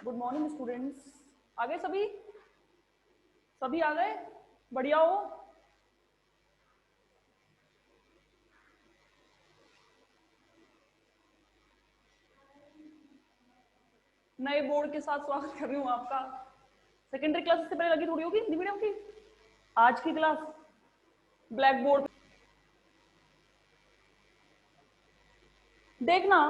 Good morning students. आ गए सभी? सभी आ गए? बढ़िया हो। नए बोर्ड के साथ स्वागत कर रही हूँ आपका। सेकेंडरी क्लास से पहले लगी थोड़ी होगी हिंदी मीडियम की। आज की क्लास ब्लैक बोर्ड देखना।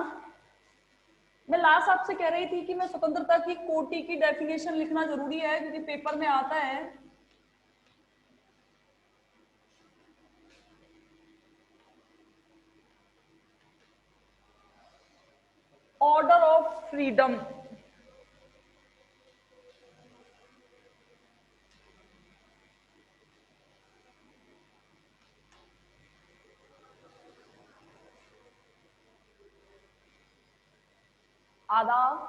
मैं लास्ट आपसे कह रही थी कि मैं स्वतंत्रता की कोटि की डेफिनेशन लिखना जरूरी है क्योंकि पेपर में आता है। Order of freedom. आदाब,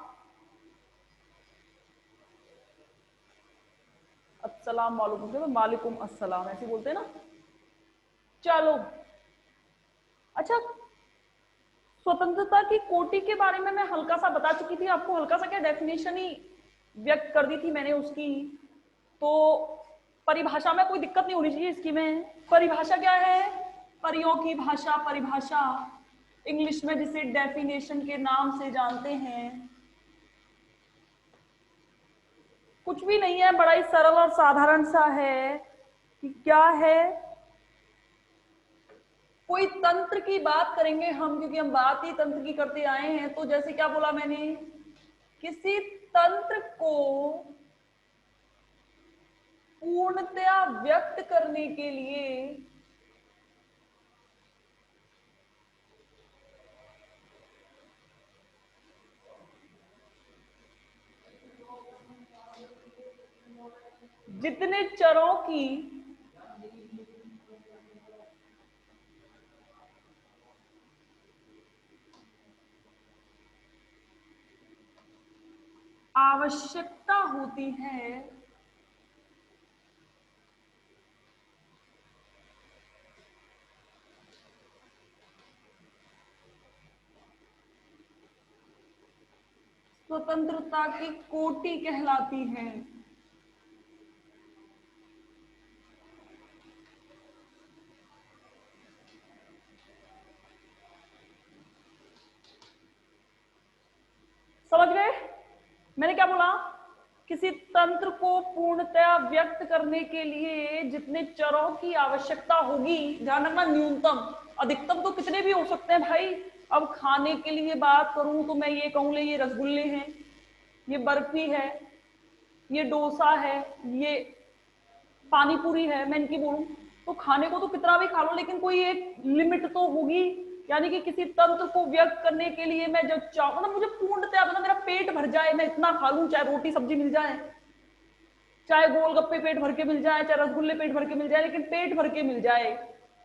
अस्सलाम वालेकुम। वालेकुम अस्सलाम ऐसे बोलते हैं ना। चलो अच्छा, स्वतंत्रता की कोटि के बारे में मैं हल्का सा बता चुकी थी आपको। हल्का सा क्या, डेफिनेशन ही व्यक्त कर दी थी मैंने उसकी। तो परिभाषा में कोई दिक्कत नहीं होनी चाहिए इसकी में। परिभाषा क्या है? परियों की भाषा, परिभाषा इंग्लिश में जिसे डेफिनेशन के नाम से जानते हैं। कुछ भी नहीं है, बड़ा ही सरल और साधारण सा है कि क्या है। कोई तंत्र की बात करेंगे हम, क्योंकि हम बात ही तंत्र की करते आए हैं। तो जैसे क्या बोला मैंने, किसी तंत्र को पूर्णतया व्यक्त करने के लिए जितने चरों की आवश्यकता होती है, स्वतंत्रता की कोटि कहलाती है। समझ गए मैंने क्या बोला? किसी तंत्र को पूर्णतया व्यक्त करने के लिए जितने चरों की आवश्यकता होगी, ध्यान रखना न्यूनतम। अधिकतम तो कितने भी हो सकते हैं भाई। अब खाने के लिए बात करूं तो मैं ये कहूँ, ये रसगुल्ले हैं, ये बर्फी है, ये डोसा है, ये पानी पूरी है, मैं इनकी बोलूं तो खाने को तो कितना भी खा लो, लेकिन कोई एक लिमिट तो होगी। यानी कि किसी तंत्र को व्यक्त करने के लिए मैं जब चाहूँ ना, मुझे पूर्णतया मतलब मेरा पेट भर जाए, मैं इतना खा लूं, चाहे रोटी सब्जी मिल जाए, चाहे गोलगप्पे पेट भर के मिल जाए, चाहे रसगुल्ले पेट भर के मिल जाए, लेकिन पेट भर के मिल जाए।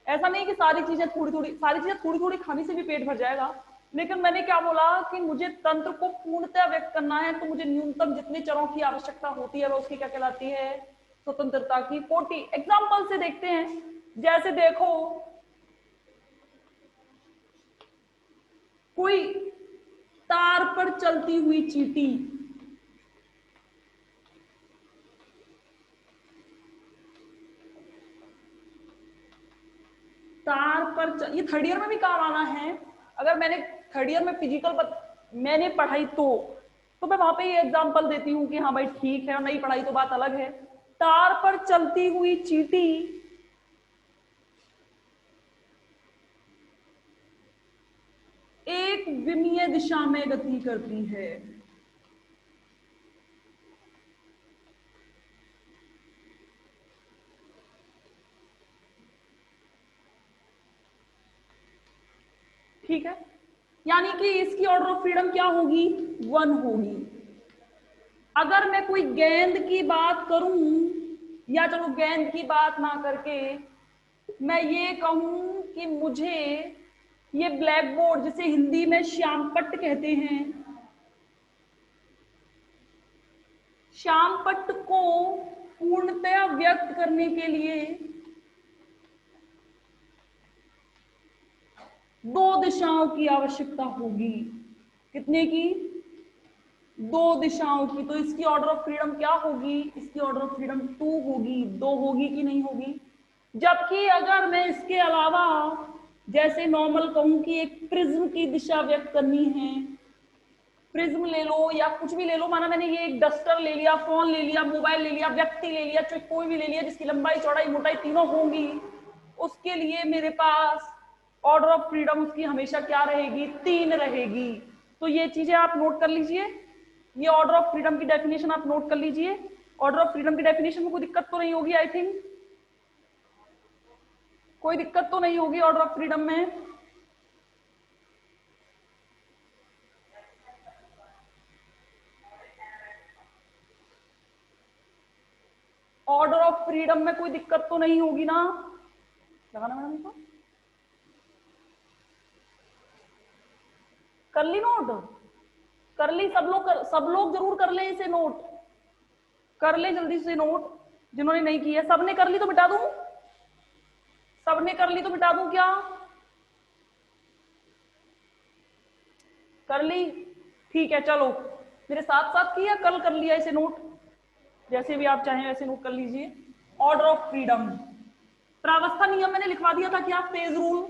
ऐसा नहीं कि सारी चीजें थोड़ी थोड़ी, सारी चीजें थोड़ी थोड़ी खाने से भी पेट भर जाएगा। लेकिन मैंने क्या बोला कि मुझे तंत्र को पूर्णतया व्यक्त करना है तो मुझे न्यूनतम जितने चरों की आवश्यकता होती है वह उसकी क्या कहलाती है? स्वतंत्रता की कोटि। एग्जाम्पल से देखते हैं। जैसे देखो, कोई तार पर चलती हुई चींटी, तार पर ये थर्ड ईयर में भी काम आना है। अगर मैंने थर्ड ईयर में फिजिकल मैंने पढ़ाई तो मैं वहां पे ये एग्जांपल देती हूँ कि हाँ भाई ठीक है, और नहीं पढ़ाई तो बात अलग है। तार पर चलती हुई चींटी एक विमीय दिशा में गति करती है। ठीक है, यानी कि इसकी ऑर्डर ऑफ फ्रीडम क्या होगी? 1 होगी। अगर मैं कोई गेंद की बात करूं, या चलो गेंद की बात ना करके मैं ये कहूं कि मुझे ये ब्लैक बोर्ड, जिसे हिंदी में श्यामपट्ट कहते हैं, श्यामपट्ट को पूर्णतया व्यक्त करने के लिए 2 दिशाओं की आवश्यकता होगी। कितने की? दो दिशाओं की, तो इसकी ऑर्डर ऑफ फ्रीडम क्या होगी? इसकी ऑर्डर ऑफ फ्रीडम 2 होगी। 2 होगी कि नहीं होगी? जबकि अगर मैं इसके अलावा जैसे नॉर्मल कहूं कि एक प्रिज्म की दिशा व्यक्त करनी है, प्रिज्म ले लो या कुछ भी ले लो, माना मैंने ये एक डस्टर ले लिया, फोन ले लिया, मोबाइल ले लिया, व्यक्ति ले लिया, चाहे कोई भी ले लिया जिसकी लंबाई चौड़ाई मोटाई तीनों होंगी, उसके लिए मेरे पास ऑर्डर ऑफ फ्रीडम उसकी हमेशा क्या रहेगी? 3 रहेगी। तो ये चीजें आप नोट कर लीजिए, ये ऑर्डर ऑफ फ्रीडम की डेफिनेशन आप नोट कर लीजिए। ऑर्डर ऑफ फ्रीडम की डेफिनेशन में कोई दिक्कत तो नहीं होगी? आई थिंक कोई दिक्कत तो नहीं होगी ऑर्डर ऑफ फ्रीडम में। ऑर्डर ऑफ फ्रीडम में कोई दिक्कत तो नहीं होगी ना? लगाना मैडम इसको, कर ली नोट? कर ली सब लोग? सब लोग जरूर कर लें इसे नोट, कर ले जल्दी से नोट। जिन्होंने नहीं किया, सबने कर ली तो बिठा दूं? सबने कर ली तो बिठा दूं क्या? कर ली? ठीक है, चलो मेरे साथ साथ किया, कल कर लिया इसे नोट, जैसे भी आप चाहें वैसे नोट कर लीजिए। ऑर्डर ऑफ फ्रीडम, प्रावस्था नियम मैंने लिखवा दिया था क्या? फेज रूल,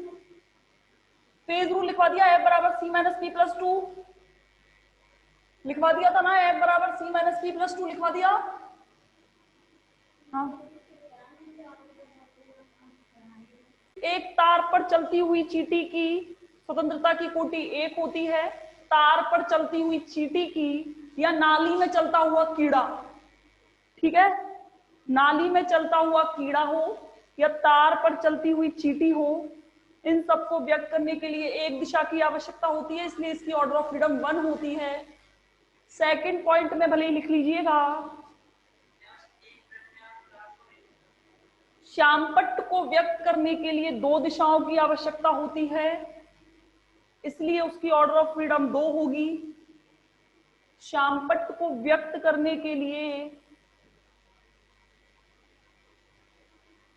फेज रूल लिखवा दिया, F बराबर C माइनस P प्लस 2 लिखवा दिया था ना, F बराबर C माइनस P प्लस 2 लिखवा दिया। हाँ, एक तार पर चलती हुई चींटी की स्वतंत्रता की कोटि 1 होती है। तार पर चलती हुई चींटी की, या नाली में चलता हुआ कीड़ा, ठीक है, नाली में चलता हुआ कीड़ा हो या तार पर चलती हुई चींटी हो, इन सबको व्यक्त करने के लिए एक दिशा की आवश्यकता होती है, इसलिए इसकी ऑर्डर ऑफ फ्रीडम 1 होती है। सेकंड पॉइंट में भले ही लिख लीजिएगा, श्यामपट्ट को व्यक्त करने के लिए 2 दिशाओं की आवश्यकता होती है, इसलिए उसकी ऑर्डर ऑफ फ्रीडम 2 होगी। श्यामपट्ट को व्यक्त करने के लिए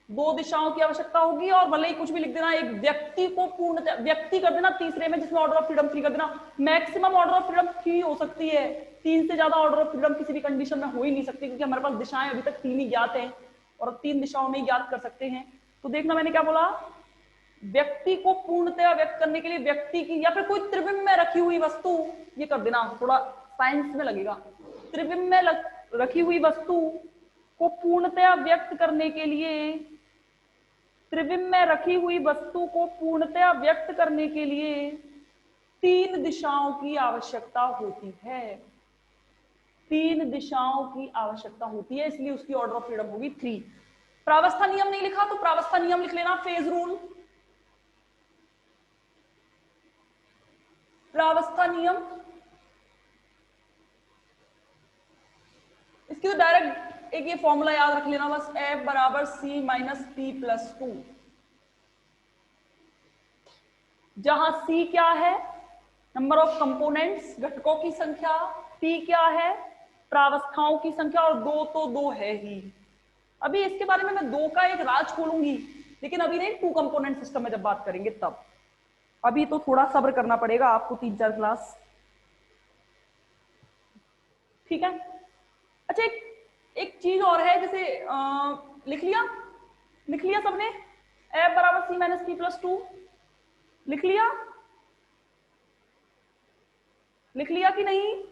2 दिशाओं की आवश्यकता होगी, और भले ही कुछ भी लिख देना, एक व्यक्ति को पूर्ण व्यक्ति कर देना तीसरे में, जिसमें ऑर्डर ऑफ फ्रीडम 3 कर देना। मैक्सिमम ऑर्डर ऑफ फ्रीडम 3 हो सकती है, 3 से ज्यादा ऑर्डर ऑफ फ्रीडम किसी भी कंडीशन में हो ही नहीं सकती, क्योंकि हमारे पास दिशाएं अभी तक 3 ही ज्ञात हैं और 3 दिशाओं में ही ज्ञात कर सकते हैं। तो देखना मैंने क्या बोला, व्यक्ति को पूर्णतया व्यक्त करने के लिए व्यक्ति की, या फिर कोई त्रिविम में रखी हुई वस्तु, ये कर देना, थोड़ा साइंस में लगेगा, त्रिविम में रखी हुई वस्तु को पूर्णतया व्यक्त करने के लिए, त्रिविम में रखी हुई वस्तु को पूर्णतया व्यक्त करने के लिए 3 दिशाओं की आवश्यकता होती है। 3 दिशाओं की आवश्यकता होती है, इसलिए उसकी ऑर्डर ऑफ फ्रीडम होगी 3। प्रावस्था नियम नहीं लिखा तो प्रावस्था नियम लिख लेना, फेज रूल, प्रावस्था नियम, इसकी तो डायरेक्ट एक ये फॉर्मूला याद रख लेना बस, F बराबर C माइनस P प्लस 2, जहां C क्या है? नंबर ऑफ कंपोनेंट्स, घटकों की संख्या, P क्या है? प्रावस्थाओं की संख्या, और 2 तो 2 है ही। अभी इसके बारे में मैं 2 का एक राज खोलूंगी, लेकिन अभी नहीं, 2 कंपोनेंट सिस्टम में जब बात करेंगे तब। अभी तो थोड़ा सब्र करना पड़ेगा आपको, 3-4 क्लास, ठीक है। अच्छा, एक चीज और है, जैसे लिख लिया सबने, F बराबर C माइनस P प्लस 2 लिख लिया कि नहीं?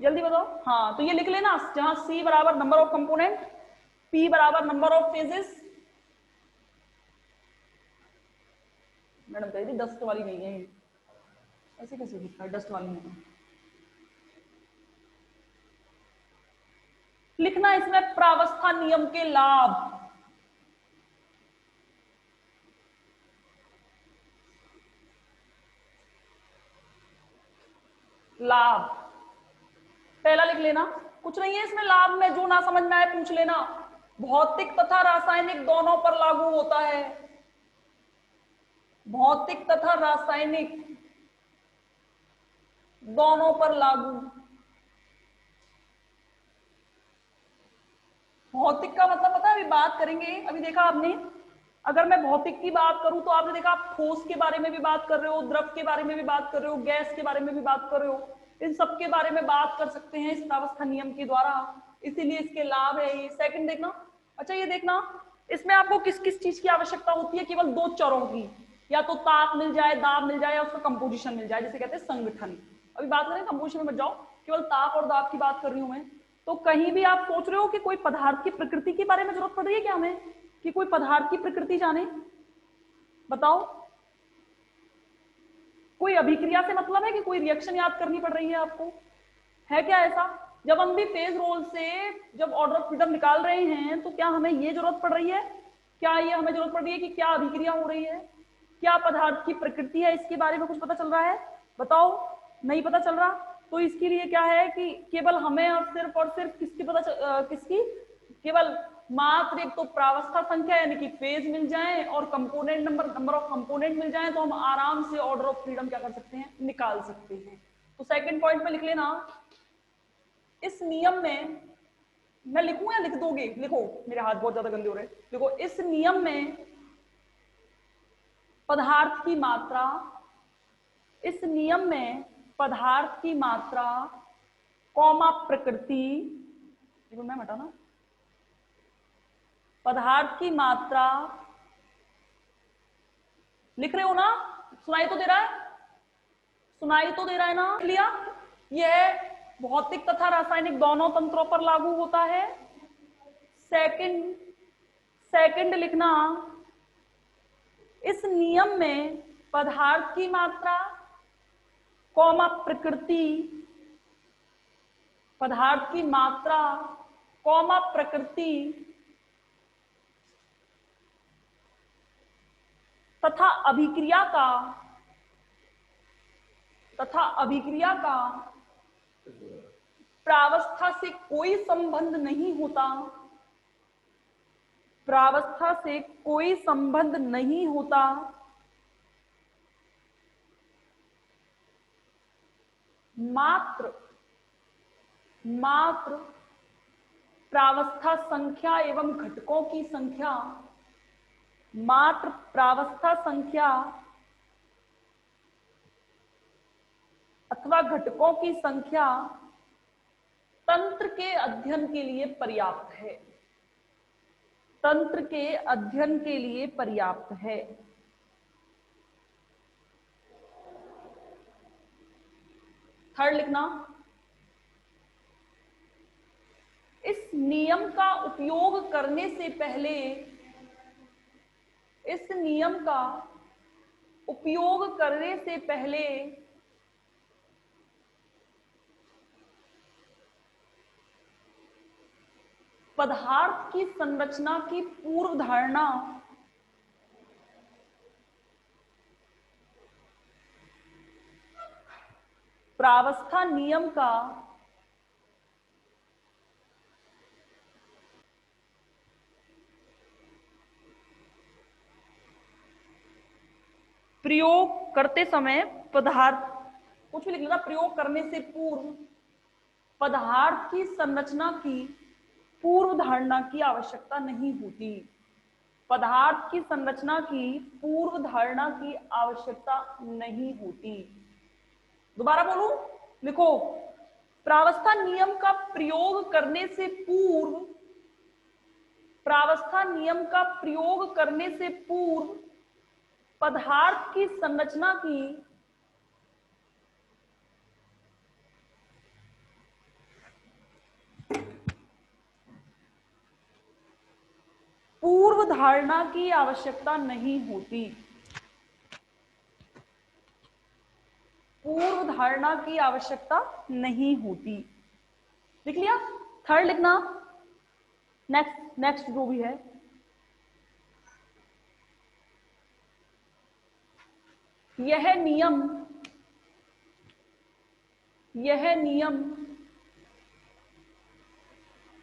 जल्दी बताओ। हाँ, तो ये लिख लेना, जहां C बराबर नंबर ऑफ कंपोनेंट, P बराबर नंबर ऑफ फेजेस। मैडम कह रही थी डस्ट वाली नहीं है, ऐसे कैसे लिखा है, डस्ट वाली नहीं है। लिखना इसमें प्रावस्था नियम के लाभ, लाभ पहला लिख लेना, कुछ नहीं है इसमें लाभ में, जो ना समझ में आए पूछ लेना। भौतिक तथा रासायनिक दोनों पर लागू होता है, भौतिक तथा रासायनिक दोनों पर लागू। भौतिक का मतलब पता है, अभी बात करेंगे, अभी देखा आपने, अगर मैं भौतिक की बात करूं तो आपने देखा, आप ठोस के बारे में भी बात कर रहे हो, द्रव के बारे में भी बात कर रहे हो, गैस के बारे में भी बात कर रहे हो, इन सब के बारे में बात कर सकते हैं इस प्रावस्था नियम के द्वारा, इसीलिए इसके लाभ है ये। सेकंड देखना, अच्छा ये देखना, इसमें आपको किस किस चीज की आवश्यकता होती है? केवल दो चरों की, या तो ताप मिल जाए, दाब मिल जाए, या उसका कंपोजिशन मिल जाए, जिसे कहते हैं संगठन। अभी बात करें कंपोजिशन में मत जाओ, केवल ताप और दाब की बात कर रही हूं मैं। तो कहीं भी आप सोच रहे हो कि कोई पदार्थ की प्रकृति के बारे में जरूरत पड़ रही है क्या हमें, कि कोई पदार्थ की प्रकृति जाने? बताओ, कोई अभिक्रिया से मतलब है कि कोई रिएक्शन याद करनी पड़ रही है आपको? है क्या ऐसा? जब हम भी फेज रोल से जब ऑर्डर ऑफ फ्रीडम निकाल रहे हैं तो क्या हमें ये जरूरत पड़ रही है, क्या ये हमें जरूरत पड़ रही है कि क्या अभिक्रिया हो रही है, क्या पदार्थ की प्रकृति है, इसके बारे में कुछ पता चल रहा है? बताओ, नहीं पता चल रहा। तो इसके लिए क्या है कि केवल हमें और सिर्फ किसकी केवल मात्र एक तो प्रावस्था संख्या यानी कि फेज मिल जाए और कंपोनेंट नंबर ऑफ कंपोनेंट मिल जाए तो हम आराम से ऑर्डर ऑफ फ्रीडम क्या कर सकते हैं, निकाल सकते हैं। तो सेकंड पॉइंट में लिख लेना, इस नियम में, मैं लिखूं या लिख दोगे? लिखो, मेरे हाथ बहुत ज्यादा गंदे हो रहे हैं। देखो, इस नियम में पदार्थ की मात्रा, इस नियम में पदार्थ की मात्रा कॉमा प्रकृति, मैं हटाना, पदार्थ की मात्रा, लिख रहे हो ना? सुनाई तो दे रहा है? सुनाई तो दे रहा है ना? लिया, यह भौतिक तथा रासायनिक दोनों तंत्रों पर लागू होता है। सेकंड लिखना, इस नियम में पदार्थ की मात्रा कॉमा प्रकृति, पदार्थ की मात्रा कॉमा प्रकृति तथा अभिक्रिया का प्रावस्था से कोई संबंध नहीं होता, प्रावस्था से कोई संबंध नहीं होता, मात्र प्रावस्था संख्या एवं घटकों की संख्या, मात्र प्रावस्था संख्या अथवा घटकों की संख्या तंत्र के अध्ययन के लिए पर्याप्त है, तंत्र के अध्ययन के लिए पर्याप्त है। थर्ड लिखना, इस नियम का उपयोग करने से पहले, इस नियम का उपयोग करने से पहले पदार्थ की संरचना की पूर्व धारणा प्रावस्था नियम का प्रयोग करते समय, पदार्थ, कुछ भी लिख लेना, प्रयोग करने से पूर्व पदार्थ की संरचना की पूर्व धारणा की आवश्यकता नहीं होती, पदार्थ की संरचना की पूर्व धारणा की आवश्यकता नहीं होती। दोबारा बोलूं, लिखो, प्रावस्था नियम का प्रयोग करने से पूर्व, प्रावस्था नियम का प्रयोग करने से पूर्व पदार्थ की संरचना की पूर्व धारणा की आवश्यकता नहीं होती, पूर्व धारणा की आवश्यकता नहीं होती। लिख लिया? थर्ड लिखना, नेक्स्ट जो भी है, यह नियम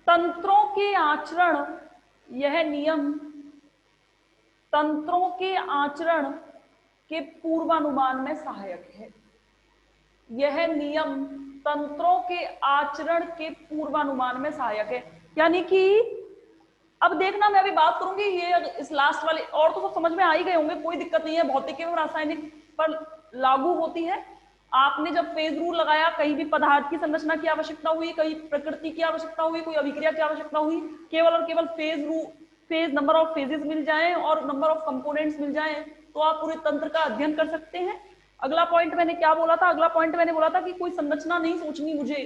तंत्रों के आचरण, यह नियम तंत्रों के आचरण के पूर्वानुमान में सहायक है, यह नियम तंत्रों के आचरण के पूर्वानुमान में सहायक है। यानी कि अब देखना, मैं अभी बात करूंगी ये इस लास्ट वाले, और तो सब समझ में आ ही गए होंगे, कोई दिक्कत नहीं है, भौतिक एवं रासायनिक पर लागू होती है। आपने जब फेज रूल लगाया, कहीं भी पदार्थ की संरचना की आवश्यकता हुई, कहीं प्रकृति की आवश्यकता हुई, कोई अभिक्रिया की आवश्यकता हुई, केवल और केवल फेज नंबर ऑफ फेजेस मिल जाएं और नंबर ऑफ कंपोनेंट्स मिल जाएं तो आप पूरे तंत्र का अध्ययन कर सकते हैं। अगला पॉइंट मैंने क्या बोला था? अगला पॉइंट मैंने बोला था कि कोई संरचना नहीं सोचनी मुझे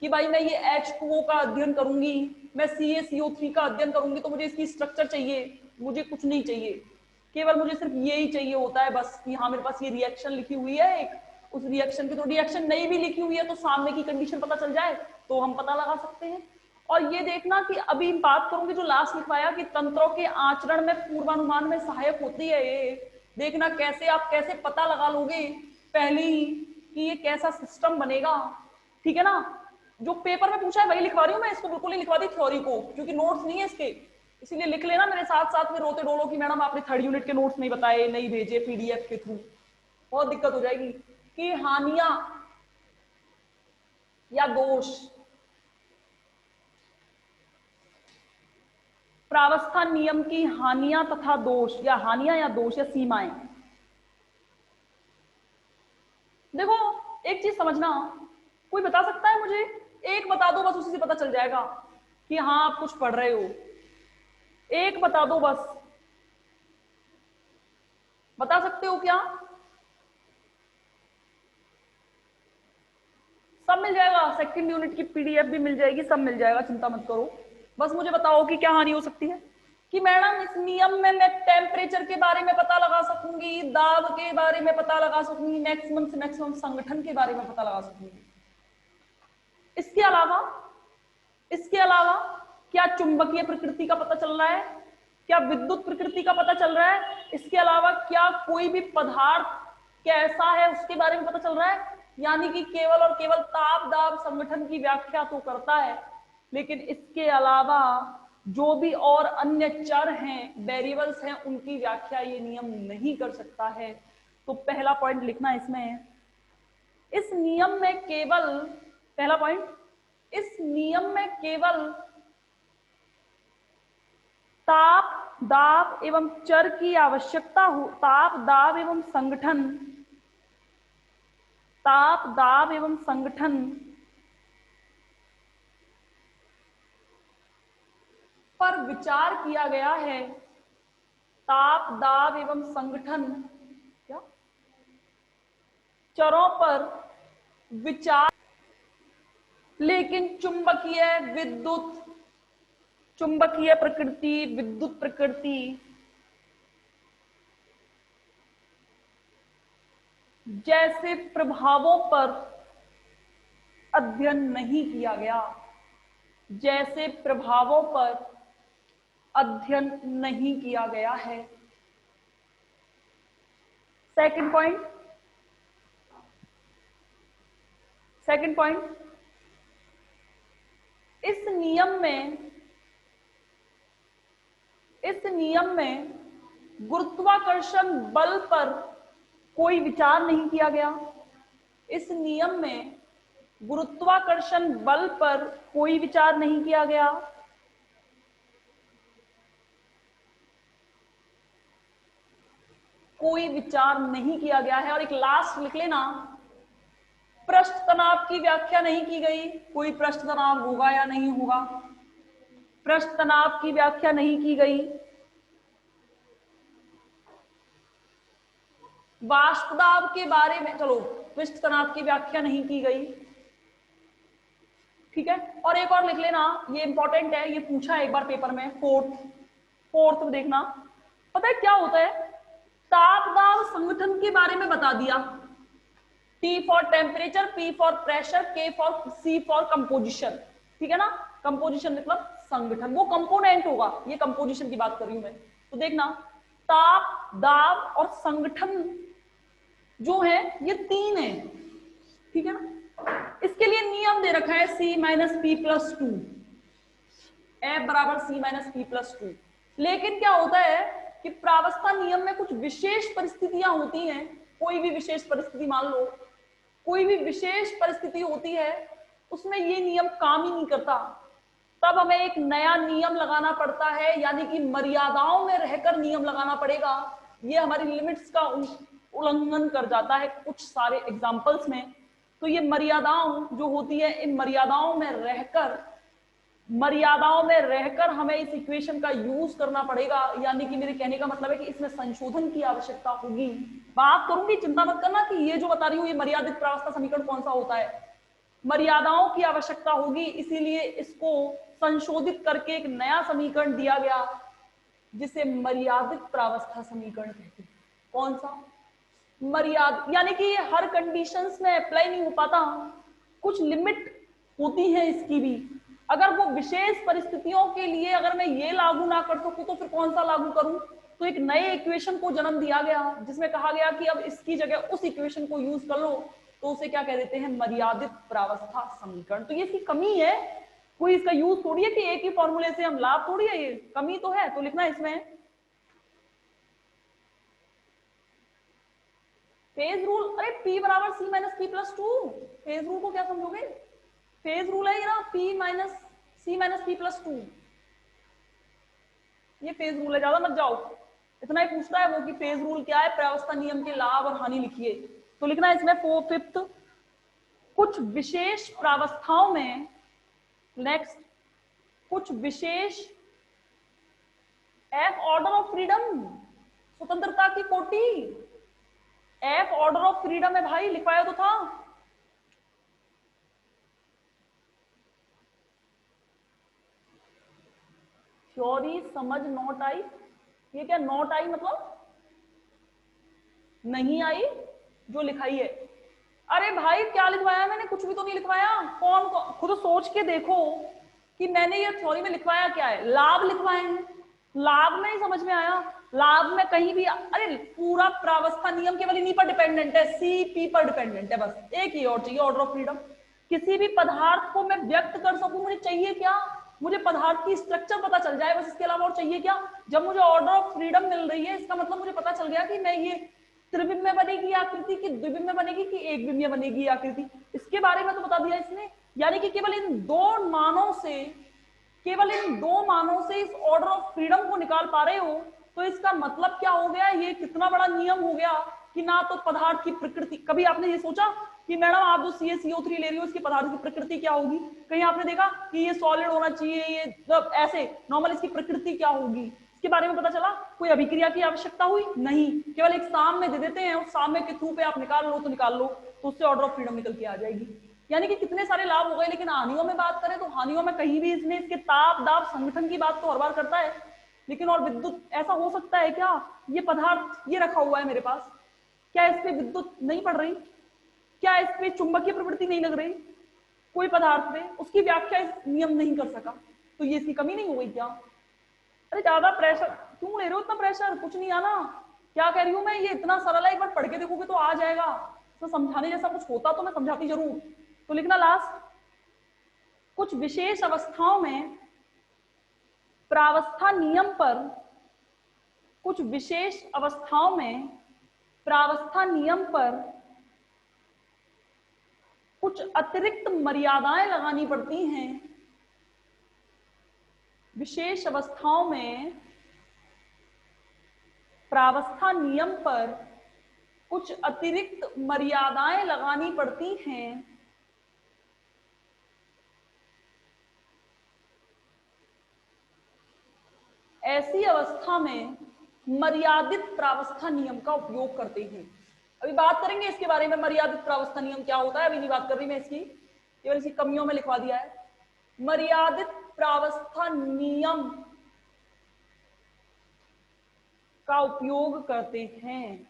कि भाई मैं ये H2O का अध्ययन करूंगी, मैं CaCO3 का अध्ययन करूंगी तो मुझे इसकी स्ट्रक्चर चाहिए, मुझे कुछ नहीं चाहिए, केवल मुझे सिर्फ यही चाहिए होता है बस कि हाँ मेरे पास ये रिएक्शन लिखी हुई है एक, उस रिएक्शन की तो रिएक्शन नहीं भी लिखी हुई है तो सामने की कंडीशन पता चल जाए तो हम पता लगा सकते हैं। और ये देखना कि अभी बात करूंगी जो लास्ट लिखवाया कि तंत्रों के आचरण में पूर्वानुमान में सहायक होती है, ये देखना कैसे आप कैसे पता लगा लोगे पहले ही कि ये कैसा सिस्टम बनेगा, ठीक है ना। जो पेपर में पूछा है वही लिखवा रही हूँ मैं, इसको बिल्कुल नहीं लिखवा दी थ्योरी को, क्योंकि नोट्स नहीं है इसके, इसीलिए लिख लेना मेरे साथ साथ में रोते डोलो कि मैडम आपने थर्ड यूनिट के नोट्स नहीं बताए, नहीं भेजे PDF के थ्रू, बहुत दिक्कत हो जाएगी। कि हानियां या दोष, प्रावस्था नियम की हानियां तथा दोष या हानियां या दोष या सीमाएं। देखो एक चीज समझना, कोई बता सकता है मुझे? एक बता दो बस, उसी से पता चल जाएगा कि हाँ आप कुछ पढ़ रहे हो, एक बता दो बस, बता सकते हो क्या? सब मिल जाएगा, सेकंड यूनिट की PDF भी मिल जाएगी, सब मिल जाएगा, चिंता मत करो। बस मुझे बताओ कि क्या हानि हो सकती है। कि मैडम इस नियम में मैं टेम्परेचर के बारे में पता लगा सकूंगी, दाब के बारे में पता लगा सकूंगी, मैक्सिमम से मैक्सिमम संगठन के बारे में पता लगा सकूंगी। इसके अलावा क्या चुंबकीय प्रकृति का पता चल रहा है, क्या विद्युत प्रकृति का पता चल रहा है, इसके अलावा क्या कोई भी पदार्थ कैसा है उसके बारे में पता चल रहा है? यानी कि केवल और केवल ताप दाब संगठन की व्याख्या तो करता है, लेकिन इसके अलावा जो भी और अन्य चर हैं, वेरिएबल्स हैं, उनकी व्याख्या ये नियम नहीं कर सकता है। तो पहला पॉइंट लिखना इसमें, इस नियम में केवल, पहला पॉइंट, इस नियम में केवल ताप दाब एवं चर की आवश्यकता हो, ताप दाब एवं संगठन, ताप दाब एवं संगठन पर विचार किया गया है, ताप दाब एवं संगठन क्या चरों पर विचार, लेकिन चुंबकीय विद्युत, चुंबकीय प्रकृति विद्युत प्रकृति जैसे प्रभावों पर अध्ययन नहीं किया गया, जैसे प्रभावों पर अध्ययन नहीं किया गया है। सेकंड पॉइंट, इस नियम में गुरुत्वाकर्षण बल पर कोई विचार नहीं किया गया, इस नियम में गुरुत्वाकर्षण बल पर कोई विचार नहीं किया गया। कोई विचार नहीं किया गया है। और एक लास्ट लिख लेना, पृष्ठ तनाव की व्याख्या नहीं की गई, कोई पृष्ठ तनाव होगा या नहीं होगा, पृष्ठ तनाव की व्याख्या नहीं की गई। वाष्प दाब के बारे में, चलो पृष्ठ तनाव की व्याख्या नहीं की गई, ठीक है। और एक और लिख लेना, ये इंपॉर्टेंट है, ये पूछा है एक बार पेपर में, फोर्थ देखना, पता है क्या होता है? ताप दाब संगठन के बारे में बता दिया, T for temperature, P for pressure, C for composition, ठीक है ना। कंपोजिशन मतलब संगठन, वो कंपोनेंट होगा, ये कंपोजिशन की बात कर रही हूं मैं। तो देखना, ताप दाब और संगठन जो है ये 3 है, ठीक है ना। इसके लिए नियम दे रखा है C-P+2, F बराबर C-P+2। लेकिन क्या होता है कि प्रावस्था नियम में कुछ विशेष परिस्थितियां होती हैं, कोई भी विशेष परिस्थिति मान लो, कोई भी विशेष परिस्थिति होती है, उसमें ये नियम काम ही नहीं करता, तब हमें एक नया नियम लगाना पड़ता है, यानी कि मर्यादाओं में रहकर नियम लगाना पड़ेगा। ये हमारी लिमिट्स का उल्लंघन कर जाता है कुछ सारे एग्जाम्पल्स में। तो ये मर्यादाओं जो होती है, इन मर्यादाओं में रहकर हमें इस इक्वेशन का यूज करना पड़ेगा। यानी कि मेरे कहने का मतलब है कि इसमें संशोधन की आवश्यकता होगी। बात करूंगी, चिंता मत करना कि ये जो बता रही हूँ ये मर्यादित प्रावस्था समीकरण कौन सा होता है। मर्यादाओं की आवश्यकता होगी, इसीलिए इसको संशोधित करके एक नया समीकरण दिया गया जिसे मर्यादित प्रावस्था समीकरण कहते हैं। कौन सा? मर्यादा, यानी कि ये हर कंडीशंस में अप्लाई नहीं हो पाता, कुछ लिमिट होती है इसकी भी। अगर वो विशेष परिस्थितियों के लिए अगर मैं ये लागू ना कर सकूं तो फिर कौन सा लागू करूं? तो एक नए इक्वेशन को जन्म दिया गया जिसमें कहा गया कि अब इसकी जगह उस इक्वेशन को यूज कर लो, तो उसे क्या कह देते हैं? मर्यादित प्रावस्था समीकरण। तो ये इसकी कमी है, कोई इसका यूज थोड़ी है कि एक ही फॉर्मूले से हम लाभ थोड़ी है, ये कमी तो है। तो लिखना इसमें फेज रूल। अरे P बराबर C minus P plus 2, phase rule को क्या समझोगे? फेज रूल है ये ना, P minus C minus P plus 2, ये फेज रूल है। ज्यादा मत जाओ, इतना ही पूछता है वो कि फेज रूल क्या है, प्रावस्था नियम के लाभ और हानि लिखिए। तो लिखना है इसमें 4/5 कुछ विशेष प्रावस्थाओं में, नेक्स्ट कुछ विशेष F ऑर्डर ऑफ फ्रीडम, स्वतंत्रता की कोटि, F ऑर्डर ऑफ फ्रीडम है भाई, लिखवाया तो था। थ्योरी समझ नोट आई, ये क्या नोट आई मतलब नहीं आई, जो लिखाई है। अरे भाई क्या लिखवाया मैंने? कुछ भी तो नहीं लिखवाया। कौन खुद सोच के देखो कि मैंने ये थ्योरी में लिखवाया क्या है। लाभ लिखवाए हैं, लाभ में ही समझ में आया। लाभ में कहीं भी, अरे पूरा प्रावस्था नियम केवल इन्हीं पर डिपेंडेंट है, CP पर डिपेंडेंट है, बस एक ही और चाहिए, ऑर्डर ऑफ फ्रीडम। किसी भी पदार्थ को मैं व्यक्त कर सकूं, मुझे चाहिए क्या? मुझे पदार्थ की स्ट्रक्चर पता चल जाए, बस इसके अलावा और चाहिए क्या? जब मुझे ऑर्डर ऑफ फ्रीडम मिल रही है, इसका मतलब मुझे पता चल गया कि मैं ये त्रिबिंब में बनेगी आकृति कि द्विबिंब में बनेगी कि एक बिंब में बनेगी आकृति, इसके बारे में तो बता दिया इसने। यानी कि केवल इन दो मानों से इस ऑर्डर ऑफ फ्रीडम को निकाल पा रहे हो, तो इसका मतलब क्या हो गया? ये कितना बड़ा नियम हो गया कि ना तो पदार्थ की प्रकृति, कभी आपने ये सोचा कि मैडम आप जो CaCO3 ले रही हो इसकी पदार्थ की प्रकृति क्या होगी? कहीं आपने देखा कि ये सॉलिड होना चाहिए, ये ऐसे नॉर्मल, इसकी प्रकृति क्या होगी? इसके बारे में पता चला? कोई अभिक्रिया की आवश्यकता हुई? नहीं, केवल एक साम में दे देते हैं, उस साम में के थ्रू पे आप निकाल लो तो उससे ऑर्डर ऑफ फ्रीडम निकल के आ जाएगी। यानी कि कितने सारे लाभ हो गए। लेकिन हानियों में बात करें तो हानियों में कहीं भी इसने इसके ताप दाब संगठन की बात तो हर बार करता है, लेकिन और विद्युत, ऐसा हो सकता है क्या? ये पदार्थ ये रखा हुआ है मेरे पास, क्या इस पे विद्युत नहीं पड़ रही? क्या इस पे चुंबकीय प्रवृत्ति नहीं लग रही कोई पदार्थ पे? उसकी व्याख्या इस नियम नहीं कर सका, तो ये इसकी कमी नहीं हो गई क्या? अरे ज्यादा प्रेशर क्यों ले रहे हो? इतना प्रेशर कुछ नहीं आना। क्या कह रही हूं मैं, ये इतना सरल है, एक बार पढ़ के देखोगे तो आ जाएगा। तो समझाने जैसा कुछ होता तो मैं समझाती जरूर। तो लिखना लास्ट, कुछ विशेष अवस्थाओं में प्रावस्था नियम पर, कुछ विशेष अवस्थाओं में प्रावस्था नियम पर कुछ अतिरिक्त मर्यादाएं लगानी पड़ती हैं। विशेष अवस्थाओं में प्रावस्था नियम पर कुछ अतिरिक्त मर्यादाएं लगानी पड़ती हैं। ऐसी अवस्था में मर्यादित प्रावस्था नियम का उपयोग करते हैं। अभी बात करेंगे इसके बारे में, मर्यादित प्रावस्था नियम क्या होता है, अभी नहीं बात कर रही मैं इसकी, केवल इसकी कमियों में लिखवा दिया है। मर्यादित प्रावस्था नियम का उपयोग करते हैं।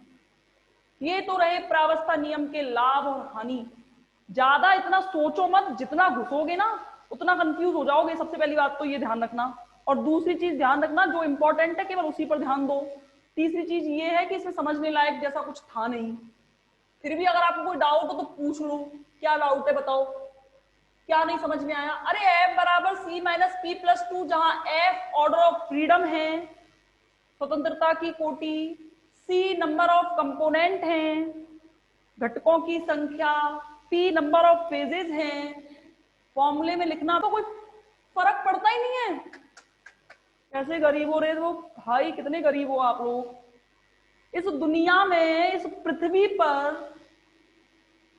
ये तो रहे प्रावस्था नियम के लाभ और हानि। ज्यादा इतना सोचो मत, जितना घुसोगे ना उतना कंफ्यूज हो जाओगे, सबसे पहली बात तो ये ध्यान रखना। और दूसरी चीज ध्यान रखना, जो इंपॉर्टेंट है केवल उसी पर ध्यान दो। तीसरी चीज ये है कि इसमें समझने लायक जैसा कुछ था नहीं, फिर भी अगर आपको कोई डाउट हो तो पूछ लो, क्या डाउट है बताओ, क्या नहीं समझ में आया? अरे F बराबर C माइनस P प्लस 2, जहां F ऑर्डर ऑफ फ्रीडम है, स्वतंत्रता की कोटि, C नंबर ऑफ कंपोनेंट हैं, घटकों की संख्या, P नंबर ऑफ फेजेस हैं, फॉर्मूले में लिखना तो कोई फर्क पड़ता ही नहीं है। कैसे गरीब हो रहे हो भाई, कितने गरीब हो आप लोग। इस दुनिया में, इस पृथ्वी पर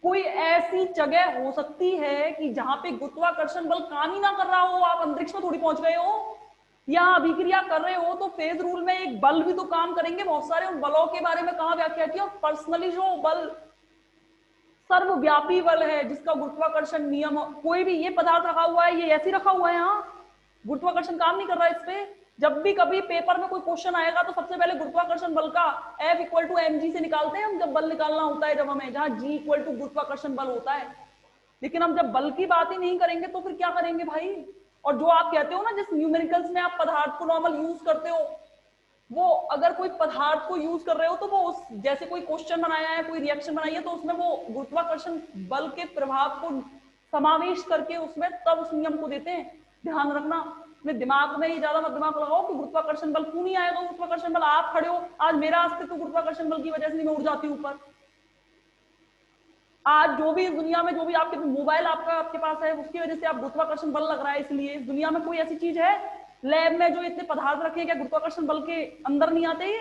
कोई ऐसी जगह हो सकती है कि जहां पे गुरुत्वाकर्षण बल काम ही ना कर रहा हो? आप अंतरिक्ष में थोड़ी पहुंच गए हो या अभिक्रिया कर रहे हो, तो फेज रूल में एक बल भी तो काम करेंगे बहुत सारे। उन बलों के बारे में कहां व्याख्या की? और पर्सनली जो बल सर्वव्यापी बल है, जिसका गुरुत्वाकर्षण नियम, कोई भी ये पदार्थ रखा हुआ है, ये ऐसे ही रखा हुआ है, यहाँ गुरुत्वाकर्षण काम नहीं कर रहा है इस पे। जब भी कभी पेपर में कोई क्वेश्चन आएगा तो सबसे पहले गुरुत्वाकर्षण बल का F इक्वल टू mg से निकालते हैं हम, जब बल निकालना होता है, जब हमें, जहां g इक्वल टू गुरुत्वाकर्षण बल होता है। लेकिन हम जब बल की बात ही नहीं करेंगे तो फिर क्या करेंगे भाई? और जो आप कहते हो ना, जिस न्यूमेरिकल्स में आप पदार्थ को नॉर्मल यूज करते हो, वो अगर कोई पदार्थ को यूज कर रहे हो तो वो उस जैसे कोई क्वेश्चन बनाया है, कोई रिएक्शन बनाई है, तो उसमें वो गुरुत्वाकर्षण बल के प्रभाव को समावेश करके उसमें तब उस नियम को देते हैं। ध्यान रखना, अपने दिमाग में ही ज्यादा मत दिमाग लगाओ कि गुरुत्वाकर्षण बल क्यों नहीं आएगा। गुरुत्वाकर्षण बल, आप खड़े हो, आज मेरा अस्तित्व गुरुत्वाकर्षण बल की वजह से नहीं, मैं उड़ जाती हूँ ऊपर। आज जो भी इस दुनिया में, जो भी आपके मोबाइल आपके पास है, उसकी वजह से आप गुरुत्वाकर्षण बल लग रहा है। इसलिए इस दुनिया में कोई ऐसी चीज है लैब में जो इतने पदार्थ रखे हैं, क्या गुरुत्वाकर्षण बल के अंदर नहीं आते ये?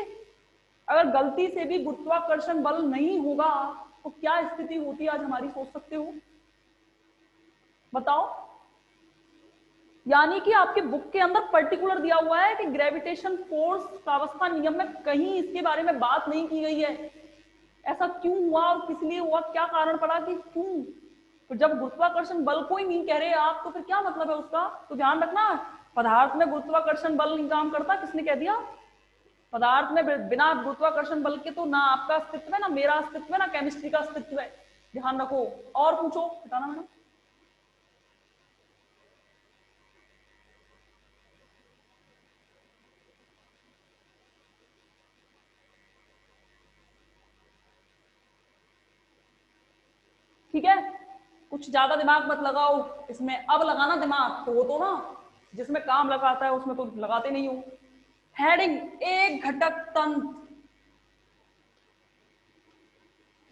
अगर गलती से भी गुरुत्वाकर्षण बल नहीं होगा तो क्या स्थिति होती आज हमारी, सोच सकते हो? बताओ। यानी कि आपके बुक के अंदर पर्टिकुलर दिया हुआ है कि ग्रेविटेशन फोर्स कावस्था नियम में कहीं इसके बारे में बात नहीं की गई है। ऐसा क्यों हुआ और किस लिए हुआ, क्या कारण पड़ा कि क्यों? तो जब गुरुत्वाकर्षण बल को ही नहीं कह रहे आप, तो फिर क्या मतलब है उसका? तो ध्यान रखना, पदार्थ में गुरुत्वाकर्षण बल नहीं काम करता। किसने कह दिया? पदार्थ में बिना गुरुत्वाकर्षण बल के तो ना आपका अस्तित्व है, ना मेरा अस्तित्व है, ना केमिस्ट्री का अस्तित्व है। ध्यान रखो। और पूछो, बताना मैडम। ठीक है, कुछ ज्यादा दिमाग मत लगाओ इसमें। अब लगाना दिमाग तो वो तो ना, जिसमें काम लगाता है उसमें तो लगाते नहीं हो। हेडिंग, एक घटक तंत्र,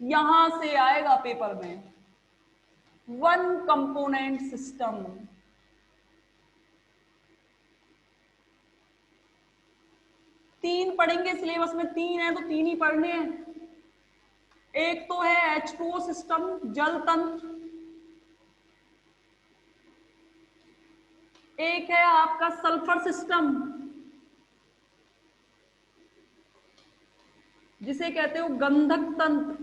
यहां से आएगा पेपर में। वन कंपोनेंट सिस्टम, तीन पढ़ेंगे सिलेबस में, तीन है तो तीन ही पढ़ने हैं। एक तो है H2O सिस्टम, जल तंत्र। एक है आपका सल्फर सिस्टम, जिसे कहते हो गंधक तंत्र,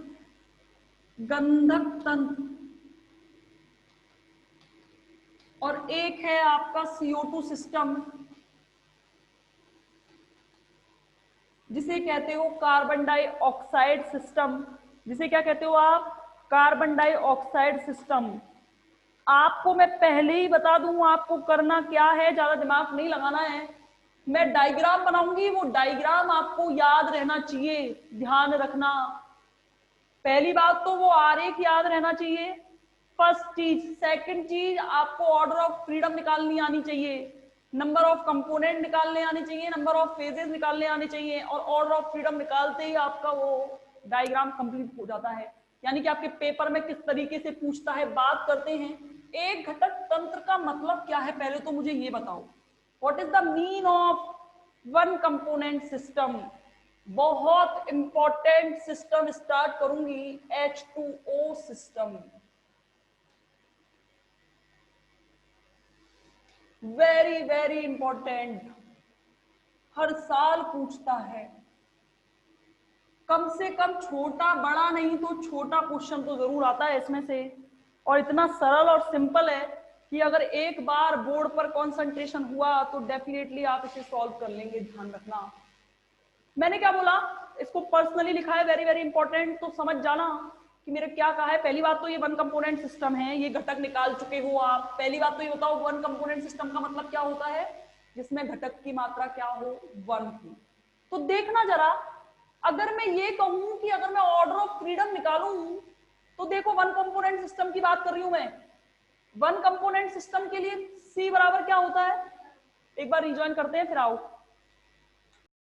गंधक तंत्र। और एक है आपका CO2 सिस्टम, जिसे कहते हो कार्बन डाइऑक्साइड सिस्टम। जिसे क्या कहते हो आप? Carbon dioxide system. आपको मैं पहले ही बता दूं आपको करना क्या है, ज्यादा दिमाग नहीं लगाना है। मैं डायग्राम बनाऊंगी, वो डायग्राम आपको याद रहना चाहिए। ध्यान रखना, पहली बात तो वो आरेख याद रहना चाहिए, फर्स्ट चीज। सेकंड चीज, आपको ऑर्डर ऑफ फ्रीडम निकालनी आनी चाहिए, नंबर ऑफ कंपोनेंट निकालने आने चाहिए, नंबर ऑफ फेजेस निकालने आने चाहिए। और ऑर्डर ऑफ फ्रीडम निकालते ही आपका वो डायग्राम कंप्लीट हो जाता है। यानी कि आपके पेपर में किस तरीके से पूछता है। बात करते हैं एक घटक तंत्र का मतलब क्या है। पहले तो मुझे ये बताओ, what is the mean of one component system. बहुत इंपॉर्टेंट सिस्टम स्टार्ट करूंगी, H2O system. Very very important, हर साल पूछता है। कम से कम छोटा बड़ा नहीं तो छोटा क्वेश्चन तो जरूर आता है इसमें से। और इतना सरल और सिंपल है कि अगर एक बार बोर्ड पर कंसंट्रेशन हुआ तो डेफिनेटली आप इसे सॉल्व कर लेंगे। ध्यान रखना, मैंने क्या बोला, इसको पर्सनली लिखा है, वेरी वेरी इंपॉर्टेंट। तो समझ जाना कि मेरे क्या कहा है। पहली बात तो ये वन कंपोनेंट सिस्टम है, ये घटक निकाल चुके हो आप। पहली बात तो ये बताओ वन कंपोनेंट सिस्टम का मतलब क्या होता है, जिसमें घटक की मात्रा क्या हो, वन की। तो देखना जरा, अगर मैं ये कहूं कि अगर मैं ऑर्डर ऑफ फ्रीडम निकालूं, तो देखो वन कंपोनेंट सिस्टम की बात कर रही हूं मैं। वन कंपोनेंट सिस्टम के लिए C बराबर क्या होता है, एक बार रिजॉइन करते हैं फिर आओ।